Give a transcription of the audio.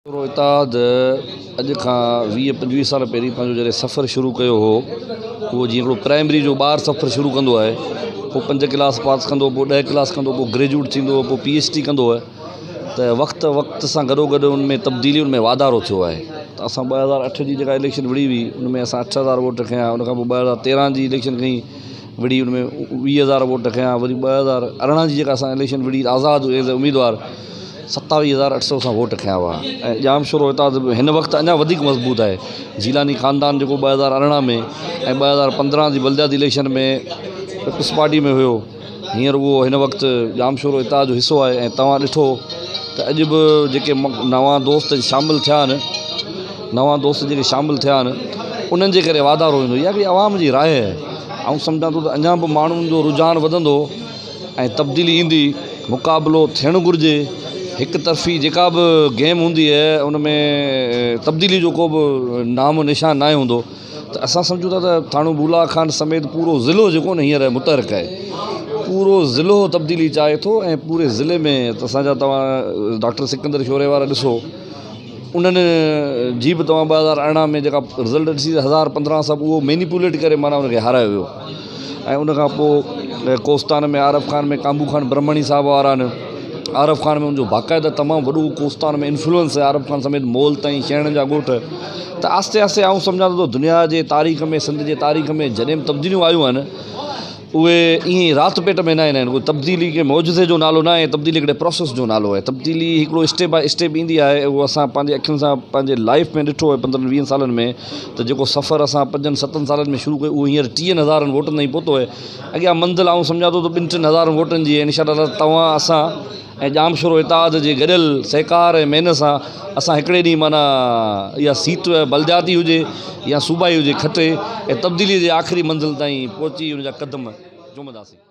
इताद अॼु खां 20-25 साल पहिरीं पंहिंजो जॾहिं सफ़र शुरू कयो हो, उहो जीअं हिकिड़ो प्राइमरी जो ॿार सफ़र शुरू कंदो आहे, पोइ 5 क्लास पास कंदो, पोइ 10 क्लास कंदो, पोइ ग्रेजुएट थींदो, पोइ PhD कंदो आहे। त वक़्त सां गॾोगॾु उनमें तब्दीली, उनमें वाधारो थियो आहे। त असां 2008 जी जेका इलेक्शन विड़ी हुई उनमें असां 8000 वोट खयां। उनखां पोइ 2013 जी इलेक्शन कई, विड़ी उनमें 20000 वोट खयां। वरी 2018 जी जेका असां इलेक्शन विड़ी आज़ादु एज़ उम्मीदवार 27800 सां वोट खयां हुआ। ऐं जाम शुरू हितां हिन वक़्तु अञा वधीक मज़बूत आहे। जीलानी ख़ानदान जेको 2018 में ऐं 2015 जी बलदियाती इलेक्शन में पीपल्स पार्टी में हुयो, हींअर उहो हिन वक़्तु जाम शुरू हितां जो हिसो आहे। ऐं तव्हां ॾिठो त अॼु बि जेके नवां दोस्त शामिलु थिया आहिनि, जेके शामिलु थिया आहिनि, उन्हनि जे करे वाधारो ईंदो। इहा कि आवाम जी राय आहे। ऐं सम्झां थो त अञा बि माण्हुनि जो रुझान वधंदो ऐं तब्दीली ईंदी। मुक़ाबिलो थियणु घुरिजे। हिकु तरफ़ी जेका बि गेम हूंदी आहे उनमें तब्दीली जो को बि नामो निशान न हूंदो। त असां सम्झूं था त थाणो बुला खान समेत पूरो ज़िलो जेको न हींअर मुतहरिक आहे, पूरो ज़िलो तब्दीली चाहे थो। ऐं पूरे ज़िले में त असांजा तव्हां डॉक्टर सिकंदर शोरे वारा ॾिसो, उन्हनि जी बि तव्हां 2018 में जेका रिज़ल्ट ॾिसी 1015 सभु उहो मैनिपुलेट करे माना उनखे हारायो वियो। ऐं उनखां पोइ कोस्तान में आरफ खान में काबू खान ब्रह्मणी साहब वारा आहिनि। आरफ खान में उनजो बाक़ाइदा तमामु वॾो कोस्तान में इन्फ्लुएंस आहे। आरफ खान समेत मोल ताईं शहरनि जा ॻोठ। त आस्ते आस्ते आऊं सम्झां थो दुनिया जे तारीख़ में, सिंध जे तारीख़ में जॾहिं बि तब्दीलियूं आयूं आहिनि, उहे ईअं राति पेट में न ईंदा आहिनि। उहे तब्दीली के मौजूदे जो नालो न आहे, तब्दीली हिकिड़े प्रोसेस जो नालो आहे। तब्दीली हिकिड़ो स्टेप बाय स्टेप ईंदी आहे। उहो असां पंहिंजे अखियुनि सां पंहिंजे लाइफ में ॾिठो आहे 15-20 सालनि में। त जेको सफ़र असां 5-7 सालनि में शुरू कयो, उहो हींअर 30,000 वोटनि ताईं पहुतो आहे। अॻियां मंज़िल आऊं सम्झां थो त 2-3 वोटनि जी इनशाअल्लाह तव्हां असां ऐं जाम शुरू इताद जे गॾियल सहकार ऐं महिनत सां असां हिकिड़े ॾींहुं माना इहा सीट बलदियाती हुजे या सूबाई हुजे खटे ऐं तब्दीली जे आख़िरी मंज़िल ताईं पहुची उनजा क़दम चुमंदासीं।